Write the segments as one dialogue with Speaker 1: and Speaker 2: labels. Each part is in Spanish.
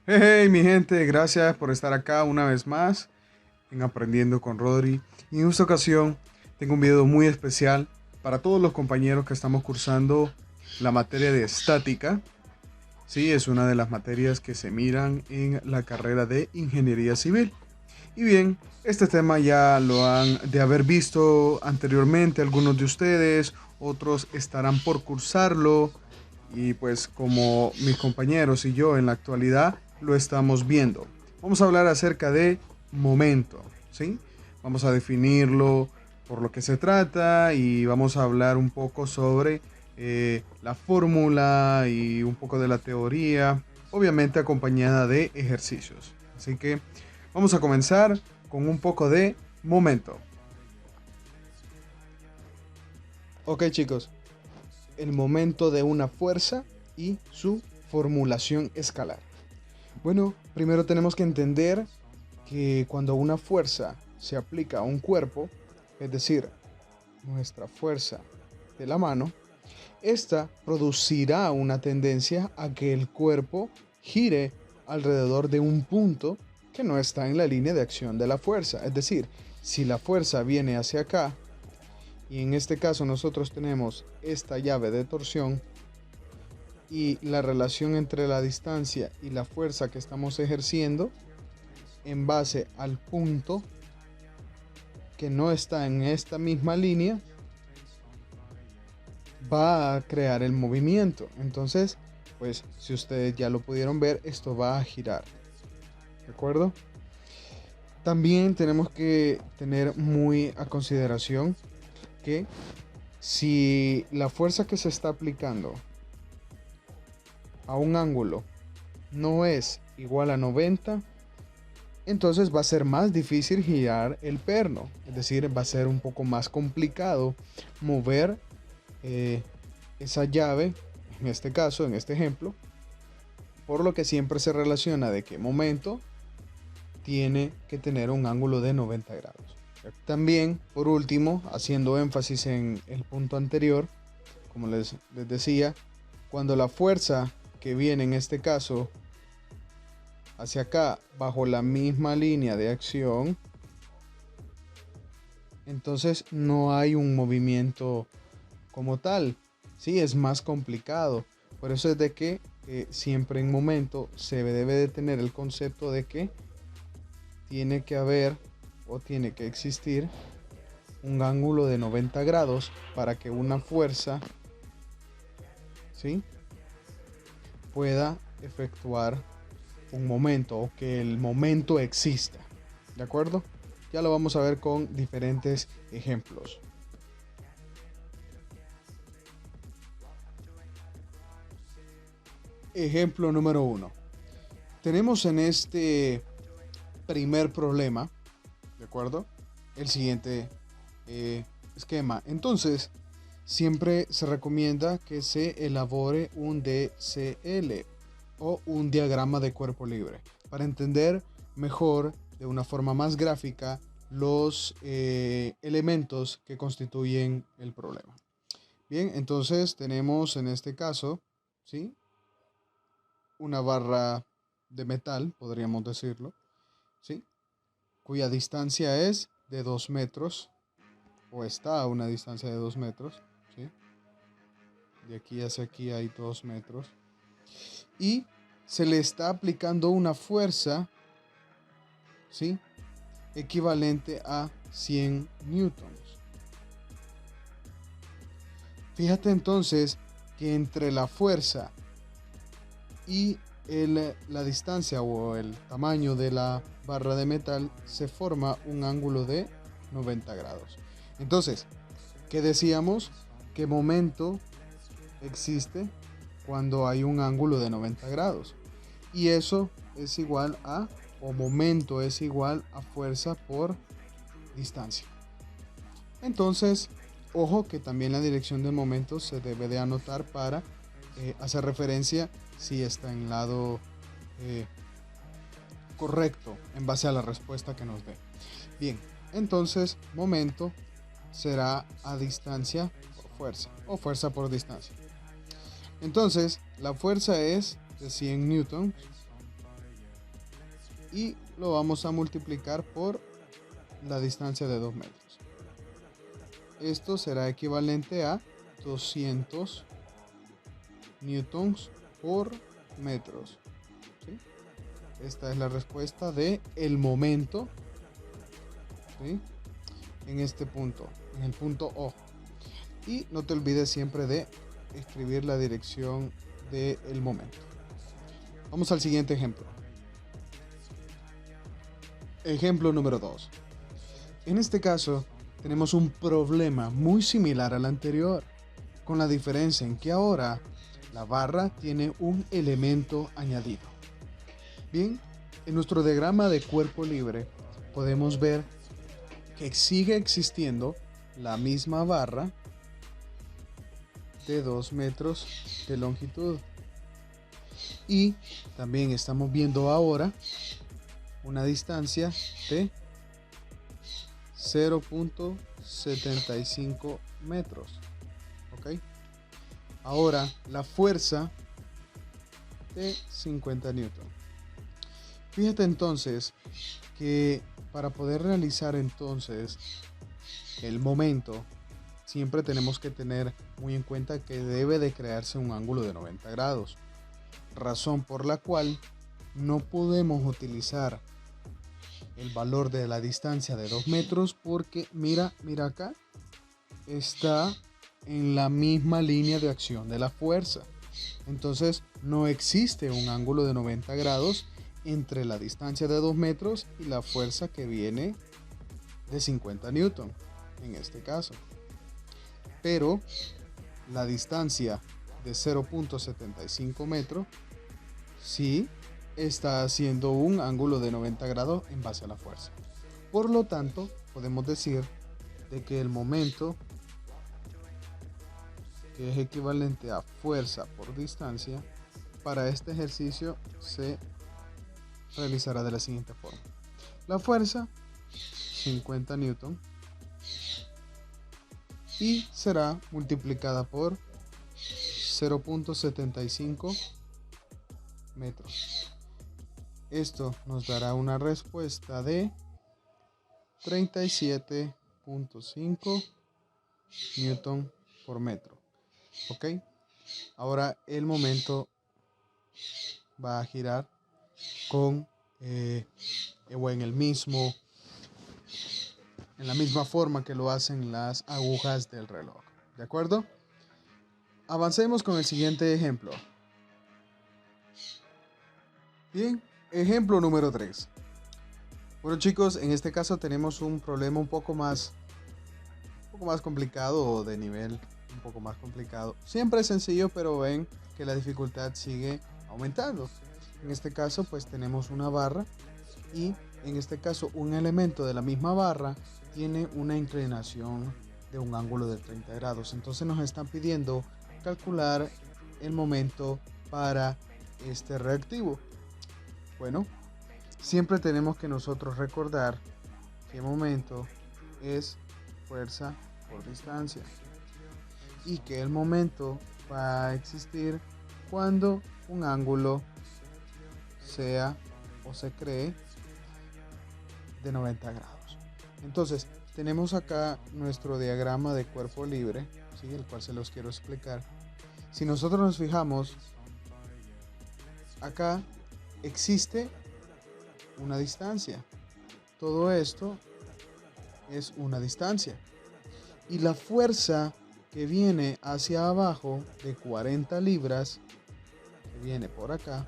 Speaker 1: Hey, mi gente, gracias por estar acá una vez más en Aprendiendo con Rodri. Y en esta ocasión tengo un video muy especial para todos los compañeros que estamos cursando la materia de estática. Sí, es una de las materias que se miran en la carrera de ingeniería civil. Y bien, este tema ya lo han de haber visto anteriormente algunos de ustedes, otros estarán por cursarlo y pues como mis compañeros y yo en la actualidad lo estamos viendo. Vamos a hablar acerca de momento, ¿sí? Vamos a definirlo por lo que se trata y vamos a hablar un poco sobre la fórmula y un poco de la teoría, obviamente acompañada de ejercicios. Así que vamos a comenzar con un poco de momento. Ok, chicos, el momento de una fuerza y su formulación escalar. Bueno, primero tenemos que entender que cuando una fuerza se aplica a un cuerpo, es decir, nuestra fuerza de la mano, esta producirá una tendencia a que el cuerpo gire alrededor de un punto que no está en la línea de acción de la fuerza. Es decir, si la fuerza viene hacia acá, y en este caso nosotros tenemos esta llave de torsión, y la relación entre la distancia y la fuerza que estamos ejerciendo en base al punto que no está en esta misma línea va a crear el movimiento. Entonces, pues si ustedes ya lo pudieron ver, esto va a girar. ¿De acuerdo? También tenemos que tener muy a consideración que si la fuerza que se está aplicando a un ángulo no es igual a 90, entonces va a ser más difícil girar el perno. Es decir, va a ser un poco más complicado mover eh, esa llave, en este caso, en este ejemplo, por lo que siempre se relaciona de que momento tiene que tener un ángulo de 90 grados. También, por último, haciendo énfasis en el punto anterior, como les decía, cuando la fuerza que viene en este caso hacia acá bajo la misma línea de acción, entonces no hay un movimiento como tal. Sí, es más complicado. Por eso es de que siempre en momento se debe de tener el concepto de que tiene que haber o tiene que existir un ángulo de 90 grados para que una fuerza, ¿sí?, pueda efectuar un momento o que el momento exista. ¿De acuerdo? Ya lo vamos a ver con diferentes ejemplos. Ejemplo número uno. Tenemos en este primer problema, ¿de acuerdo?, el siguiente esquema. Entonces, siempre se recomienda que se elabore un DCL o un diagrama de cuerpo libre para entender mejor, de una forma más gráfica, los elementos que constituyen el problema. Bien, entonces tenemos en este caso, ¿sí?, una barra de metal, podríamos decirlo, ¿sí?, cuya distancia es de 2 metros, o está a una distancia de 2 metros, ¿sí? De aquí hacia aquí hay 2 metros. Y se le está aplicando una fuerza, ¿sí?, equivalente a 100 newtons. Fíjate entonces que entre la fuerza y la distancia o el tamaño de la barra de metal se forma un ángulo de 90 grados. Entonces, ¿qué decíamos? ¿Qué momento existe cuando hay un ángulo de 90 grados? Y eso es igual a, o momento es igual a fuerza por distancia. Entonces, ojo que también la dirección del momento se debe de anotar para hacer referencia si está en lado correcto en base a la respuesta que nos dé. Bien, entonces momento será a distancia por fuerza o fuerza por distancia. Entonces la fuerza es de 100 newtons y lo vamos a multiplicar por la distancia de 2 metros. Esto será equivalente a 200 newtons por metros. ¿Sí? Esta es la respuesta de el momento, ¿sí? En este punto, en el punto O. Y no te olvides siempre de escribir la dirección del momento. Vamos al siguiente ejemplo. Ejemplo número 2. En este caso tenemos un problema muy similar al anterior, con la diferencia en que ahora la barra tiene un elemento añadido. Bien, en nuestro diagrama de cuerpo libre podemos ver que sigue existiendo la misma barra de 2 metros de longitud. Y también estamos viendo ahora una distancia de 0.75 metros. ¿Ok? Ahora la fuerza de 50 newton. Fíjate entonces que para poder realizar entonces el momento, siempre tenemos que tener muy en cuenta que debe de crearse un ángulo de 90 grados. Razón por la cual no podemos utilizar el valor de la distancia de 2 metros porque mira acá, está en la misma línea de acción de la fuerza. Entonces no existe un ángulo de 90 grados entre la distancia de 2 metros y la fuerza que viene de 50 newton en este caso. Pero la distancia de 0.75 metros sí está haciendo un ángulo de 90 grados en base a la fuerza. Por lo tanto, podemos decir de que el momento, que es equivalente a fuerza por distancia, para este ejercicio se realizará de la siguiente forma. La fuerza, 50 newton, y será multiplicada por 0.75 metros. Esto nos dará una respuesta de 37.5 newton por metro. Ok, ahora el momento va a girar con o en la misma forma que lo hacen las agujas del reloj. ¿De acuerdo? Avancemos con el siguiente ejemplo. Bien, ejemplo número 3. Bueno chicos, en este caso tenemos un problema un poco más complicado, o de nivel un poco más complicado. Siempre es sencillo, pero ven que la dificultad sigue aumentando. En este caso pues tenemos una barra y en este caso un elemento de la misma barra tiene una inclinación de un ángulo de 30 grados. Entonces nos están pidiendo calcular el momento para este reactivo. Bueno, siempre tenemos que nosotros recordar que momento es fuerza por distancia y que el momento va a existir cuando un ángulo sea o se cree de 90 grados. Entonces tenemos acá nuestro diagrama de cuerpo libre, ¿sí? El cual se los quiero explicar. Si nosotros nos fijamos, acá existe una distancia. Todo esto es una distancia. Y la fuerza que viene hacia abajo de 40 libras, que viene por acá,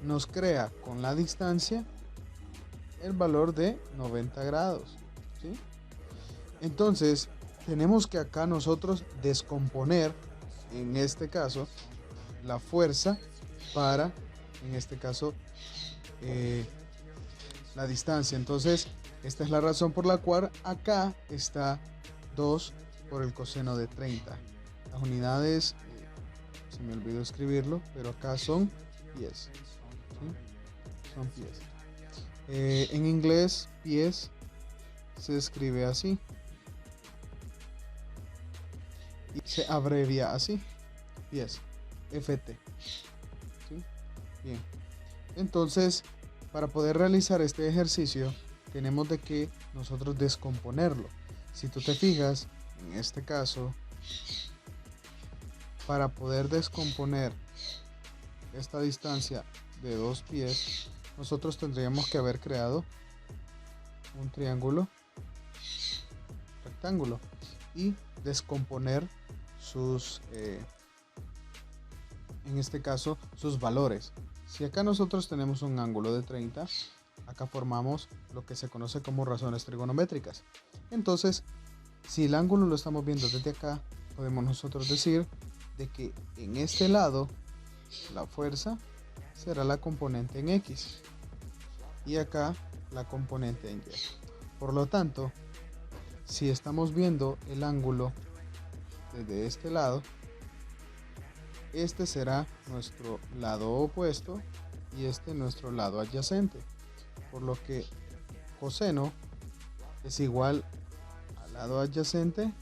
Speaker 1: nos crea con la distancia el valor de 90 grados. ¿Sí? Entonces, tenemos que acá nosotros descomponer, en este caso, la fuerza para, en este caso, la distancia. Entonces, esta es la razón por la cual acá está 2 por el coseno de 30. Las unidades, se me olvidó escribirlo, pero acá son pies. ¿Sí? Son pies. En inglés, pies se escribe así y se abrevia así, pies, FT. ¿Sí? Bien. Entonces, Para poder realizar este ejercicio, tenemos de que nosotros descomponerlo. Si tú te fijas, en este caso, para poder descomponer esta distancia de 2 pies, nosotros tendríamos que haber creado un triángulo rectángulo y descomponer sus en este caso sus valores. Si acá nosotros tenemos un ángulo de 30, acá formamos lo que se conoce como razones trigonométricas. Entonces, si el ángulo lo estamos viendo desde acá, podemos nosotros decir de que en este lado la fuerza será la componente en X y acá la componente en Y. Por lo tanto, si estamos viendo el ángulo desde este lado, este será nuestro lado opuesto y este nuestro lado adyacente, por lo que coseno es igual al lado adyacente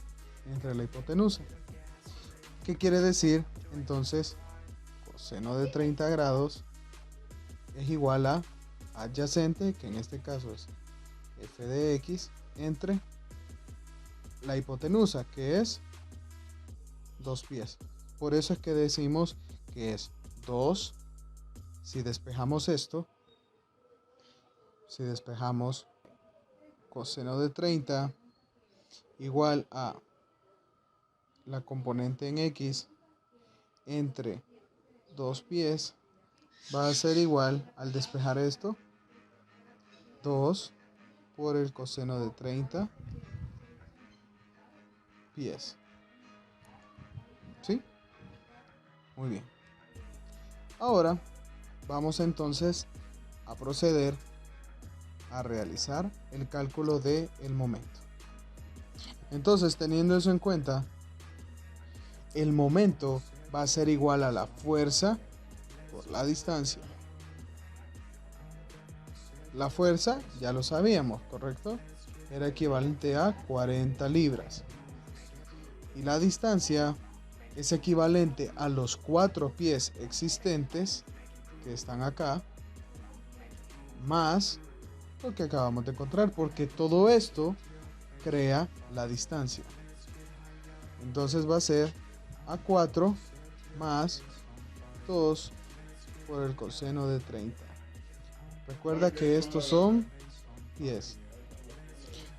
Speaker 1: entre la hipotenusa. ¿Qué quiere decir? Entonces, coseno de 30 grados es igual a adyacente, que en este caso es f de x, entre la hipotenusa, que es 2 pies. Por eso es que decimos que es 2. Si despejamos esto, si despejamos coseno de 30 igual a la componente en x entre 2 pies, va a ser igual, al despejar esto, 2 por el coseno de 30 pies. ¿Sí? Muy bien. Ahora vamos entonces a proceder a realizar el cálculo del momento. Entonces, teniendo eso en cuenta, el momento va a ser igual a la fuerza por la distancia. La fuerza ya lo sabíamos, ¿correcto? Era equivalente a 40 libras. Y la distancia es equivalente a los 4 pies existentes que están acá, más lo que acabamos de encontrar, porque todo esto crea la distancia. Entonces va a ser A4 más 2 por el coseno de 30. Recuerda que estos son pies.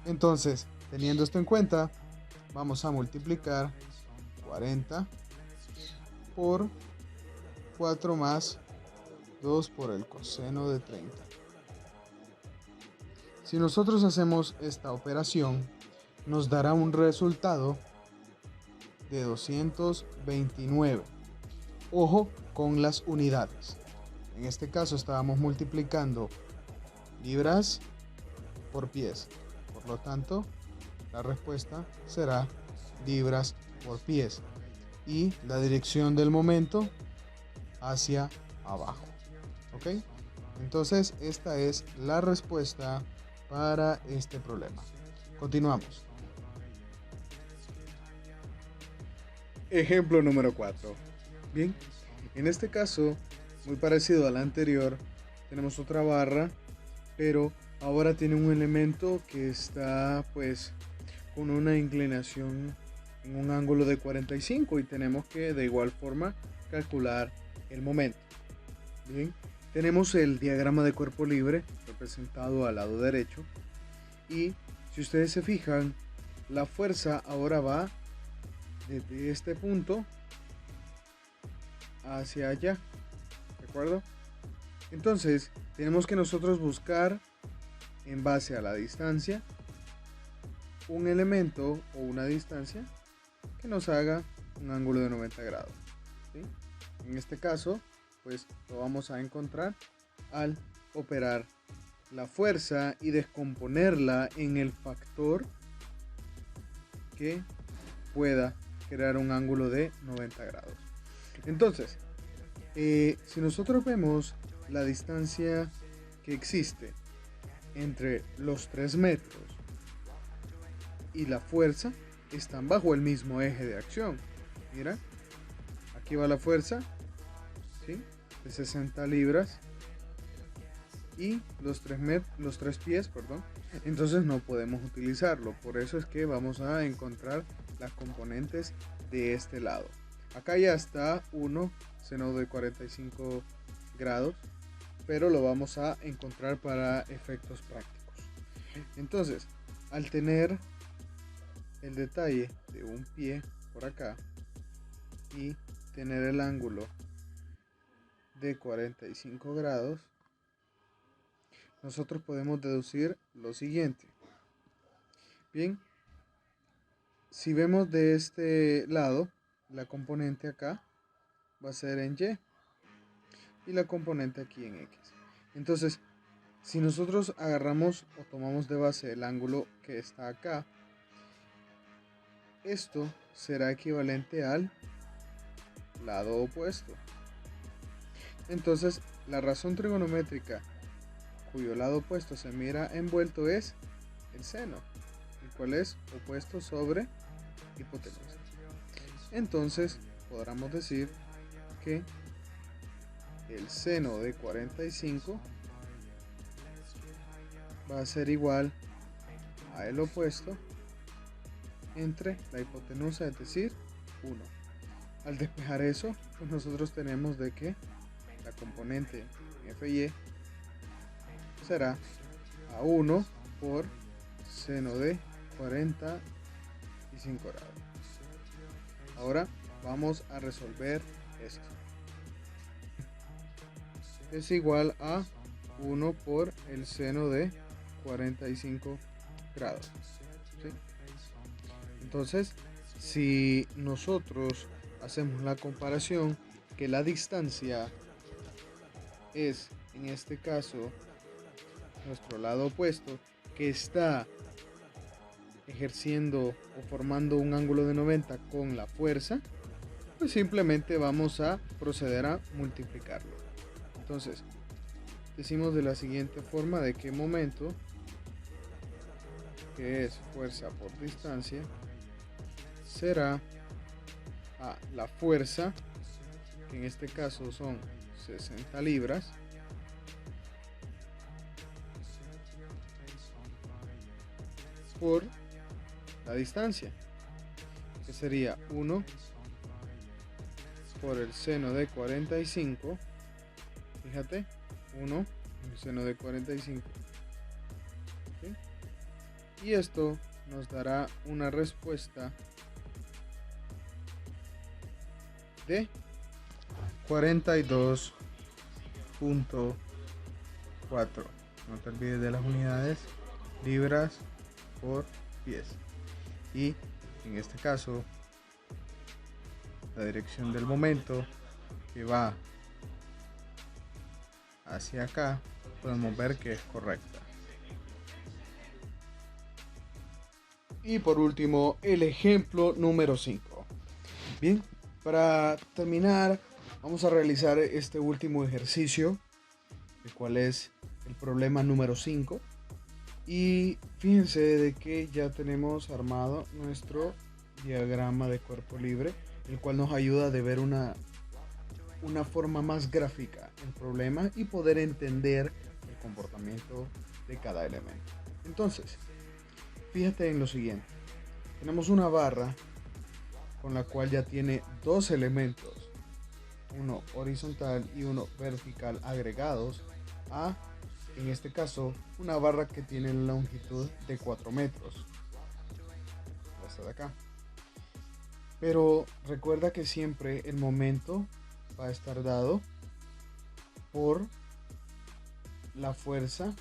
Speaker 1: Entonces, teniendo esto en cuenta, vamos a multiplicar 40 por 4 más 2 por el coseno de 30. Si nosotros hacemos esta operación, nos dará un resultado de 229. Ojo con las unidades. En este caso estábamos multiplicando libras por pies. Por lo tanto, la respuesta será libras por pies. Y la dirección del momento hacia abajo. ¿Ok? Entonces, esta es la respuesta para este problema. Continuamos. Ejemplo número 4. Bien, en este caso, muy parecido al anterior, tenemos otra barra, pero ahora tiene un elemento que está pues con una inclinación en un ángulo de 45 y tenemos que de igual forma calcular el momento. Bien, tenemos el diagrama de cuerpo libre representado al lado derecho y si ustedes se fijan, la fuerza ahora va desde este punto hacia allá, ¿de acuerdo? Entonces tenemos que nosotros buscar en base a la distancia un elemento o una distancia que nos haga un ángulo de 90 grados, ¿sí? En este caso pues lo vamos a encontrar al operar la fuerza y descomponerla en el factor que pueda crear un ángulo de 90 grados. Entonces, si nosotros vemos la distancia que existe entre los 3 metros y la fuerza, están bajo el mismo eje de acción. Mira, aquí va la fuerza, ¿sí? De 60 libras y los 3 pies, perdón, entonces no podemos utilizarlo. Por eso es que vamos a encontrar las componentes de este lado. Acá ya está uno seno de 45 grados, pero lo vamos a encontrar para efectos prácticos. Entonces, al tener el detalle de un pie por acá y tener el ángulo de 45 grados, nosotros podemos deducir lo siguiente. Bien, si vemos de este lado, la componente acá va a ser en Y y la componente aquí en X. Entonces, si nosotros agarramos o tomamos de base el ángulo que está acá, esto será equivalente al lado opuesto. Entonces, la razón trigonométrica cuyo lado opuesto se mira envuelto es el seno, el cual es opuesto sobre hipotenusa. Entonces, podríamos decir que el seno de 45 va a ser igual a el opuesto entre la hipotenusa, es decir, 1. Al despejar eso, pues nosotros tenemos de que la componente FY será a 1 por seno de 45 grados. Ahora vamos a resolver esto. Es igual a 1 por el seno de 45 grados. ¿Sí? Entonces, si nosotros hacemos la comparación, que la distancia es, en este caso, nuestro lado opuesto, que está ejerciendo o formando un ángulo de 90 con la fuerza, pues simplemente vamos a proceder a multiplicarlo. Entonces, decimos de la siguiente forma de que momento, que es fuerza por distancia, será a la fuerza, que en este caso son 60 libras, por la distancia, que sería 1 por el seno de 45. Fíjate, 1 en el seno de 45. ¿Sí? Y esto nos dará una respuesta de 42.4. No te olvides de las unidades, libras por pies. Y en este caso, la dirección del momento que va hacia acá, podemos ver que es correcta. Y por último, el ejemplo número 5. Bien, para terminar, vamos a realizar este último ejercicio, el cual es el problema número 5. Y fíjense de que ya tenemos armado nuestro diagrama de cuerpo libre, el cual nos ayuda a ver una forma más gráfica el problema y poder entender el comportamiento de cada elemento. Entonces, fíjate en lo siguiente. Tenemos una barra con la cual ya tiene dos elementos, uno horizontal y uno vertical, agregados a, en este caso, una barra que tiene la longitud de 4 metros. Esta de acá. Pero recuerda que siempre el momento va a estar dado por la fuerza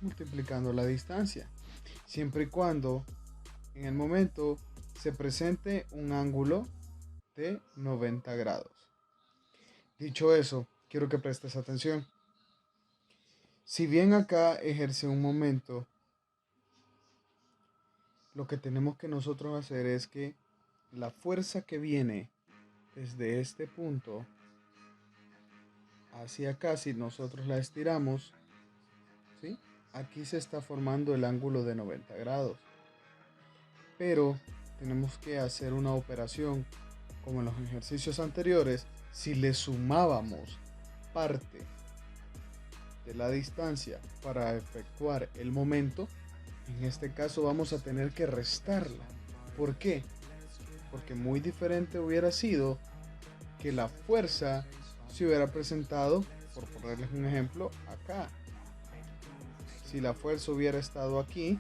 Speaker 1: multiplicando la distancia, siempre y cuando en el momento se presente un ángulo de 90 grados. Dicho eso, quiero que prestes atención. Si bien acá ejerce un momento, lo que tenemos que nosotros hacer es que la fuerza que viene desde este punto hacia acá, si nosotros la estiramos, ¿sí? Aquí se está formando el ángulo de 90 grados. Pero tenemos que hacer una operación como en los ejercicios anteriores. Si le sumábamos parte de la distancia para efectuar el momento, en este caso vamos a tener que restarla. ¿Por qué? Porque muy diferente hubiera sido que la fuerza se hubiera presentado, por ponerles un ejemplo, acá. Si la fuerza hubiera estado aquí,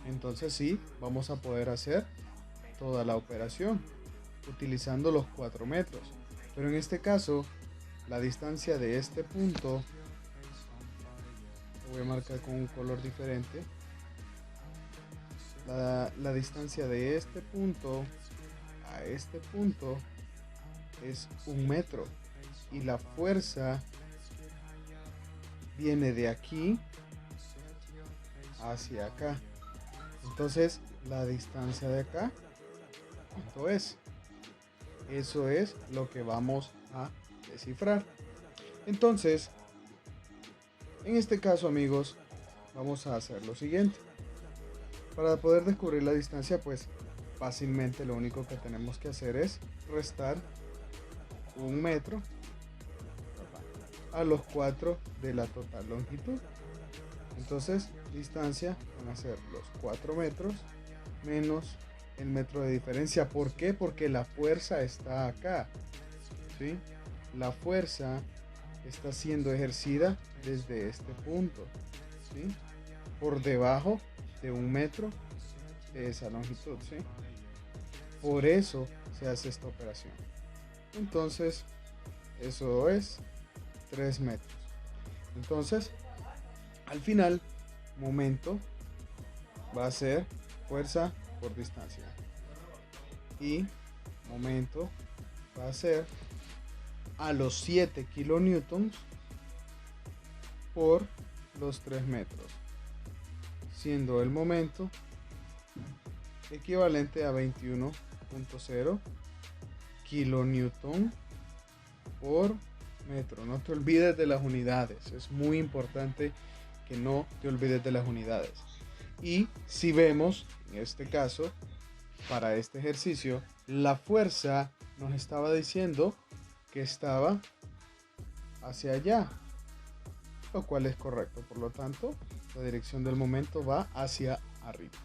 Speaker 1: entonces sí, vamos a poder hacer toda la operación utilizando los 4 metros. Pero en este caso, la distancia de este punto, lo voy a marcar con un color diferente. La distancia de este punto a este punto es 1 metro. Y la fuerza viene de aquí hacia acá. Entonces, la distancia de acá, ¿cuánto es? Eso es lo que vamos a descifrar. Entonces, en este caso, amigos, vamos a hacer lo siguiente. Para poder descubrir la distancia, pues fácilmente lo único que tenemos que hacer es restar 1 metro a los 4 de la total longitud. Entonces, distancia van a ser los 4 metros menos el metro de diferencia. ¿Por qué? Porque la fuerza está acá, ¿sí? La fuerza está siendo ejercida desde este punto, ¿sí? Por debajo de 1 metro de esa longitud, ¿sí? Por eso se hace esta operación. Entonces, eso es 3 metros. Entonces, al final, momento va a ser fuerza por distancia. Y momento va a ser a los 7 kilonewtons por los 3 metros. Siendo el momento equivalente a 21.0 kilonewton por metro. No te olvides de las unidades, es muy importante que no te olvides de las unidades. Y si vemos, en este caso, para este ejercicio, la fuerza nos estaba diciendo que estaba hacia allá, lo cual es correcto. Por lo tanto, la dirección del momento va hacia arriba.